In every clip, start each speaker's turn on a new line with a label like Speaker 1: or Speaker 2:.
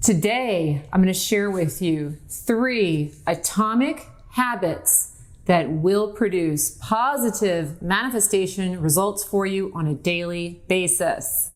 Speaker 1: Today, I'm going to share with you 3 atomic habits that will produce positive manifestation results for you on a daily basis.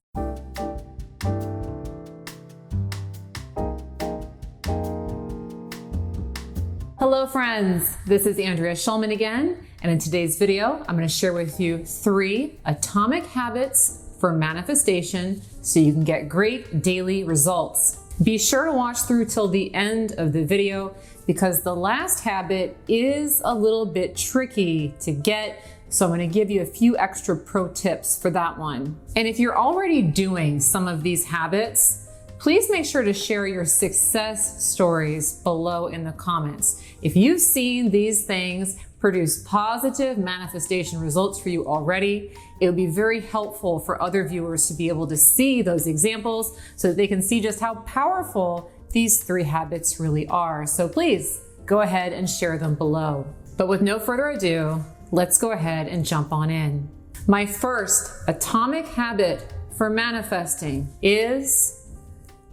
Speaker 1: Hello friends, this is Andrea Schulman again, and in today's video, I'm going to share with you 3 atomic habits for manifestation so you can get great daily results. Be sure to watch through till the end of the video because the last habit is a little bit tricky to get, so I'm going to give you a few extra pro tips for that one. And if you're already doing some of these habits, please make sure to share your success stories below in the comments. If you've seen these things produce positive manifestation results for you already, it would be very helpful for other viewers to be able to see those examples so that they can see just how powerful these 3 habits really are. So please go ahead and share them below. But with no further ado, let's go ahead and jump on in. My first atomic habit for manifesting is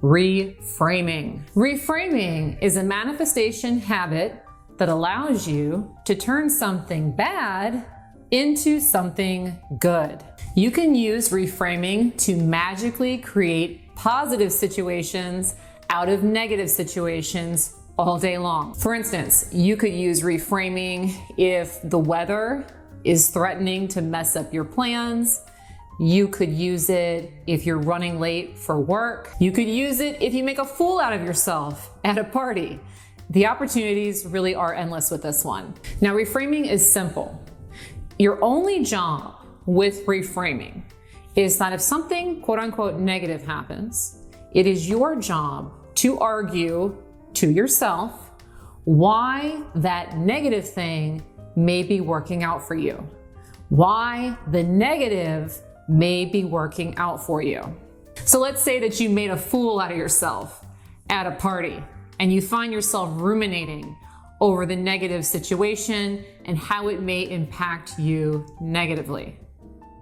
Speaker 1: reframing. Reframing is a manifestation habit that allows you to turn something bad into something good. You can use reframing to magically create positive situations out of negative situations all day long. For instance, you could use reframing if the weather is threatening to mess up your plans. You could use it if you're running late for work. You could use it if you make a fool out of yourself at a party. The opportunities really are endless with this one. Now, reframing is simple. Your only job with reframing is that if something quote unquote negative happens, it is your job to argue to yourself why that negative thing may be working out for you, why the negative may be working out for you. So let's say that you made a fool out of yourself at a party and you find yourself ruminating over the negative situation and how it may impact you negatively.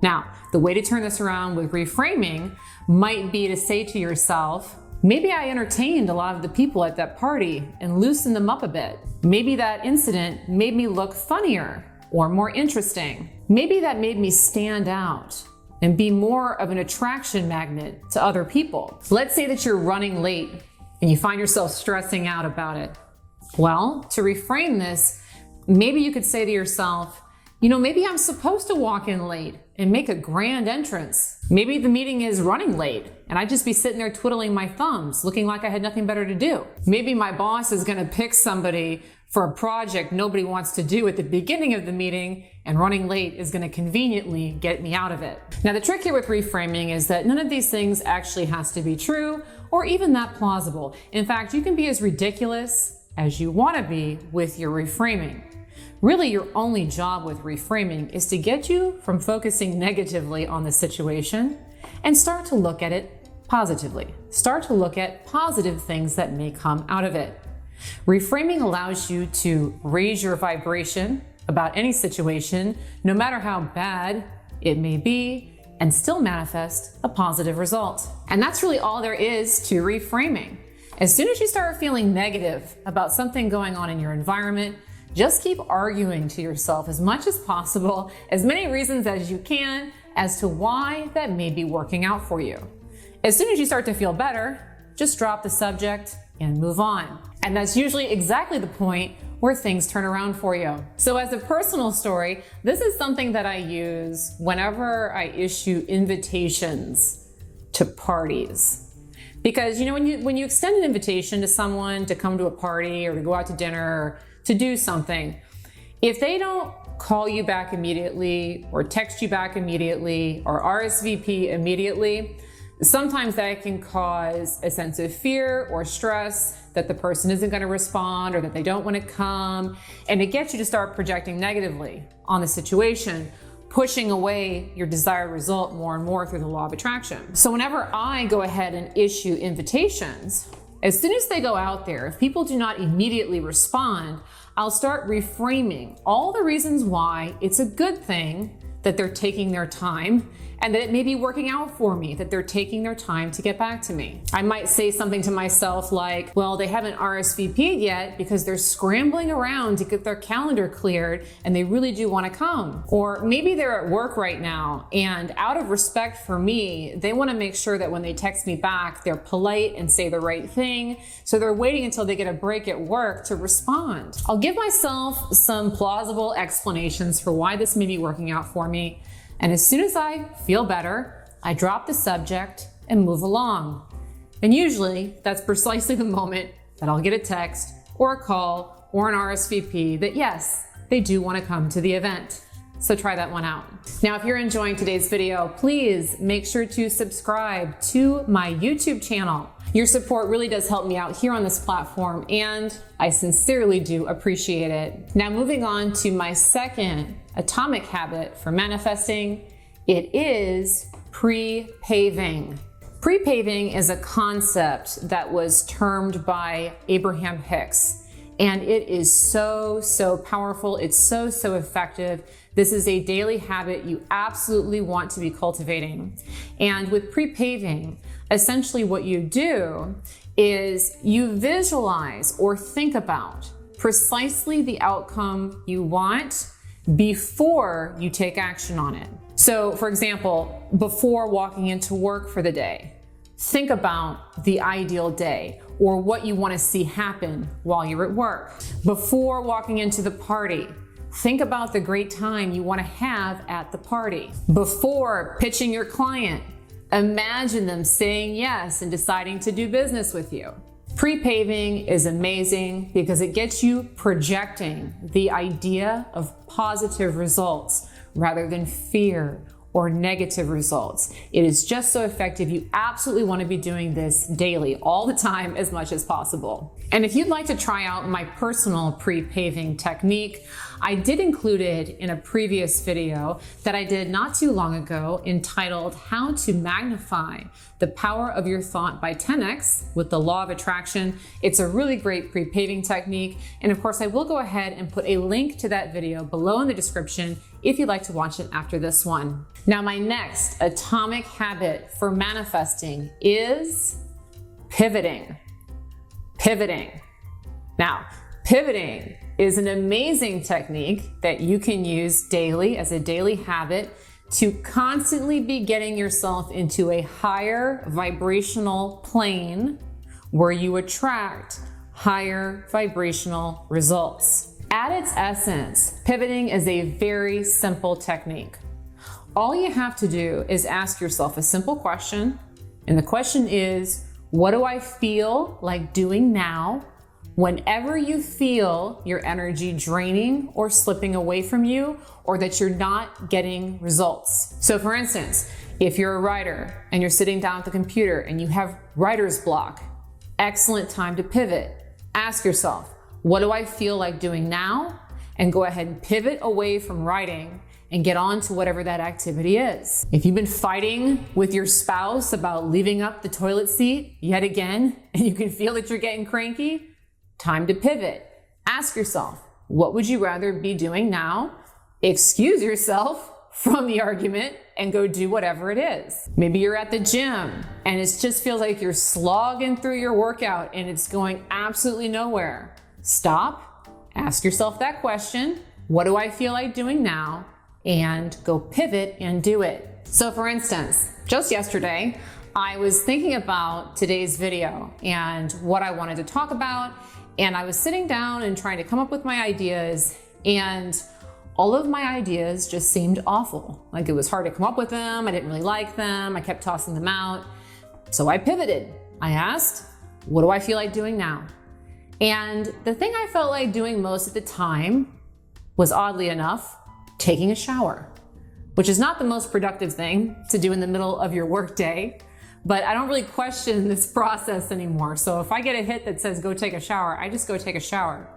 Speaker 1: Now, the way to turn this around with reframing might be to say to yourself, maybe I entertained a lot of the people at that party and loosened them up a bit. Maybe that incident made me look funnier or more interesting. Maybe that made me stand out and be more of an attraction magnet to other people. Let's say that you're running late and you find yourself stressing out about it. Well, to reframe this, maybe you could say to yourself, maybe I'm supposed to walk in late and make a grand entrance. Maybe the meeting is running late and I'd just be sitting there twiddling my thumbs, looking like I had nothing better to do. Maybe my boss is gonna pick somebody for a project nobody wants to do at the beginning of the meeting, and running late is gonna conveniently get me out of it. Now, the trick here with reframing is that none of these things actually has to be true or even that plausible. In fact, you can be as ridiculous as you wanna be with your reframing. Really, your only job with reframing is to get you from focusing negatively on the situation and start to look at it positively. Start to look at positive things that may come out of it. Reframing allows you to raise your vibration about any situation, no matter how bad it may be, and still manifest a positive result. And that's really all there is to reframing. As soon as you start feeling negative about something going on in your environment, just keep arguing to yourself as much as possible, as many reasons as you can, as to why that may be working out for you. As soon as you start to feel better, just drop the subject and move on. And that's usually exactly the point where things turn around for you. So as a personal story, this is something that I use whenever I issue invitations to parties. Because when you extend an invitation to someone to come to a party or to go out to dinner or to do something, if they don't call you back immediately or text you back immediately or RSVP immediately, sometimes that can cause a sense of fear or stress that the person isn't going to respond or that they don't want to come, and it gets you to start projecting negatively on the situation, pushing away your desired result more and more through the law of attraction. So whenever I go ahead and issue invitations, as soon as they go out there, if people do not immediately respond, I'll start reframing all the reasons why it's a good thing that they're taking their time and that it may be working out for me, that they're taking their time to get back to me. I might say something to myself like, well, they haven't RSVP'd yet because they're scrambling around to get their calendar cleared and they really do want to come. Or maybe they're at work right now and out of respect for me, they want to make sure that when they text me back, they're polite and say the right thing. So they're waiting until they get a break at work to respond. I'll give myself some plausible explanations for why this may be working out for me. And as soon as I feel better, I drop the subject and move along. And usually that's precisely the moment that I'll get a text or a call or an RSVP that yes, they do want to come to the event. So try that one out. Now, if you're enjoying today's video, please make sure to subscribe to my YouTube channel. Your support really does help me out here on this platform, and I sincerely do appreciate it. Now, moving on to my second atomic habit for manifesting, it is pre-paving. Pre-paving is a concept that was termed by Abraham Hicks. And it is so powerful. It's so effective. This is a daily habit you absolutely want to be cultivating. And with pre-paving, essentially what you do is you visualize or think about precisely the outcome you want before you take action on it. So for example, before walking into work for the day, think about the ideal day or what you want to see happen while you're at work. Before walking into the party, think about the great time you want to have at the party. Before pitching your client, imagine them saying yes and deciding to do business with you. Pre-paving is amazing because it gets you projecting the idea of positive results rather than fear or negative results. It is just so effective. You absolutely want to be doing this daily, all the time, as much as possible. And if you'd like to try out my personal pre-paving technique, I did include it in a previous video that I did not too long ago entitled How to Magnify the Power of Your Thought by 10x with the Law of Attraction. It's a really great pre-paving technique. And of course, I will go ahead and put a link to that video below in the description if you'd like to watch it after this one. Now, my next atomic habit for manifesting is pivoting. Pivoting. Now, pivoting is an amazing technique that you can use daily as a daily habit to constantly be getting yourself into a higher vibrational plane where you attract higher vibrational results. At its essence, pivoting is a very simple technique. All you have to do is ask yourself a simple question, and the question is, what do I feel like doing now whenever you feel your energy draining or slipping away from you, or that you're not getting results? So for instance, if you're a writer and you're sitting down at the computer and you have writer's block, excellent time to pivot. Ask yourself, what do I feel like doing now? And go ahead and pivot away from writing and get on to whatever that activity is. If you've been fighting with your spouse about leaving up the toilet seat yet again, and you can feel that you're getting cranky, time to pivot. Ask yourself, what would you rather be doing now? Excuse yourself from the argument and go do whatever it is. Maybe you're at the gym and it just feels like you're slogging through your workout and it's going absolutely nowhere. Stop, ask yourself that question, what do I feel like doing now? And go pivot and do it. So for instance, just yesterday, I was thinking about today's video and what I wanted to talk about, and I was sitting down and trying to come up with my ideas, and all of my ideas just seemed awful. Like it was hard to come up with them, I didn't really like them, I kept tossing them out. So I pivoted. I asked, what do I feel like doing now? And the thing I felt like doing most at the time was, oddly enough, taking a shower, which is not the most productive thing to do in the middle of your workday, but I don't really question this process anymore. So if I get a hit that says go take a shower, I just go take a shower.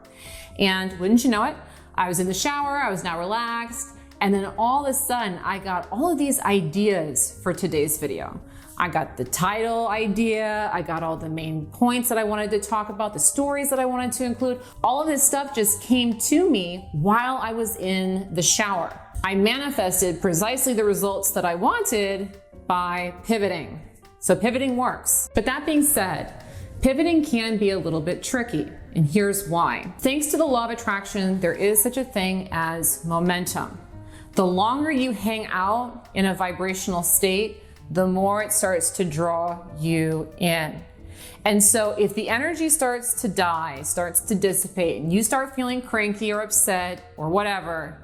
Speaker 1: And wouldn't you know it, I was in the shower, I was now relaxed, and then all of a sudden I got all of these ideas for today's video. I got the title idea, I got all the main points that I wanted to talk about, the stories that I wanted to include. All of this stuff just came to me while I was in the shower. I manifested precisely the results that I wanted by pivoting. So pivoting works. But that being said, pivoting can be a little bit tricky, and here's why. Thanks to the law of attraction, there is such a thing as momentum. The longer you hang out in a vibrational state, the more it starts to draw you in. And so if the energy starts to die, starts to dissipate, and you start feeling cranky or upset or whatever,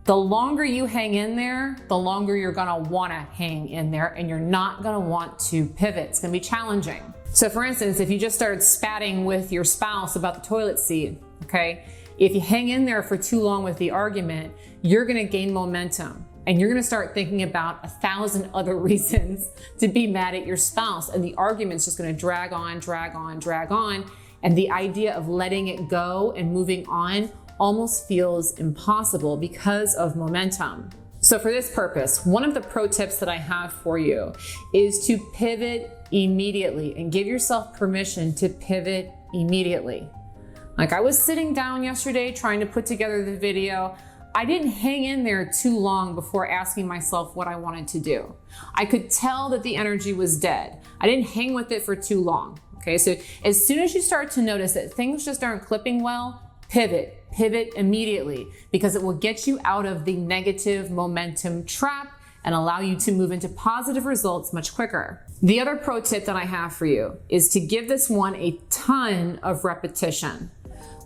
Speaker 1: the longer you hang in there, the longer you're gonna wanna hang in there, and you're not gonna want to pivot. It's gonna be challenging. So for instance, if you just started spatting with your spouse about the toilet seat, okay? If you hang in there for too long with the argument, you're gonna gain momentum, and you're gonna start thinking about 1,000 other reasons to be mad at your spouse, and the argument's just gonna drag on, drag on, drag on, and the idea of letting it go and moving on almost feels impossible because of momentum. So for this purpose, one of the pro tips that I have for you is to pivot immediately and give yourself permission to pivot immediately. Like, I was sitting down yesterday trying to put together the video. I didn't hang in there too long before asking myself what I wanted to do. I could tell that the energy was dead. I didn't hang with it for too long. Okay, so as soon as you start to notice that things just aren't clipping well, pivot immediately, because it will get you out of the negative momentum trap and allow you to move into positive results much quicker. The other pro tip that I have for you is to give this one a ton of repetition.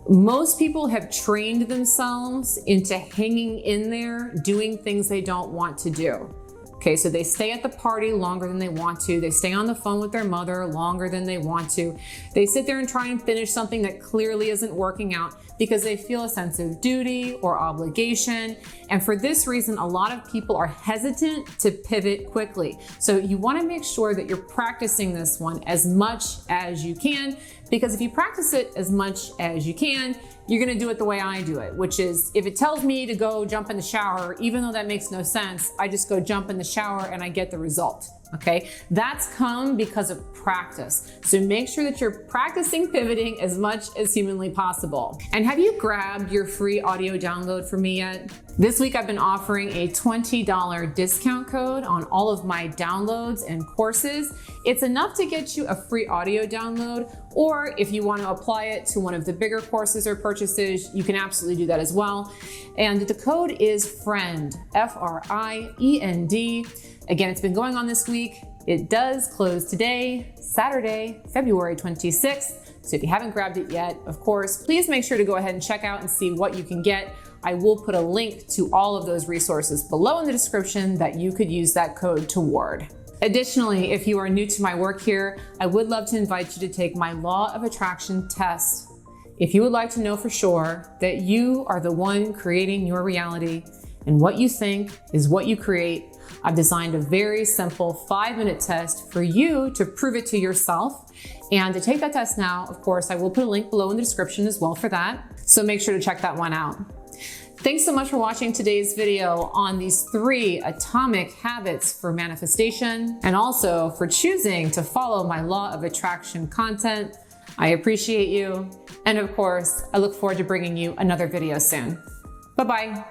Speaker 1: Most people have trained themselves into hanging in there, doing things they don't want to do. Okay, so they stay at the party longer than they want to. They stay on the phone with their mother longer than they want to. They sit there and try and finish something that clearly isn't working out because they feel a sense of duty or obligation. And for this reason, a lot of people are hesitant to pivot quickly. So you want to make sure that you're practicing this one as much as you can, because if you practice it as much as you can, you're gonna do it the way I do it, which is, if it tells me to go jump in the shower, even though that makes no sense, I just go jump in the shower and I get the result, okay? That's come because of practice. So make sure that you're practicing pivoting as much as humanly possible. And have you grabbed your free audio download from me yet? This week I've been offering a $20 discount code on all of my downloads and courses. It's enough to get you a free audio download, or if you want to apply it to one of the bigger courses or purchases, you can absolutely do that as well. And the code is FRIEND, F-R-I-E-N-D. Again, it's been going on this week. It does close today, Saturday, February 26th. So if you haven't grabbed it yet, of course, please make sure to go ahead and check out and see what you can get. I will put a link to all of those resources below in the description that you could use that code toward. Additionally, if you are new to my work here, I would love to invite you to take my Law of Attraction test. If you would like to know for sure that you are the one creating your reality and what you think is what you create, I've designed a very simple 5-minute test for you to prove it to yourself. And to take that test now, of course, I will put a link below in the description as well for that. So make sure to check that one out. Thanks so much for watching today's video on these 3 atomic habits for manifestation, and also for choosing to follow my Law of Attraction content. I appreciate you. And of course, I look forward to bringing you another video soon. Bye-bye.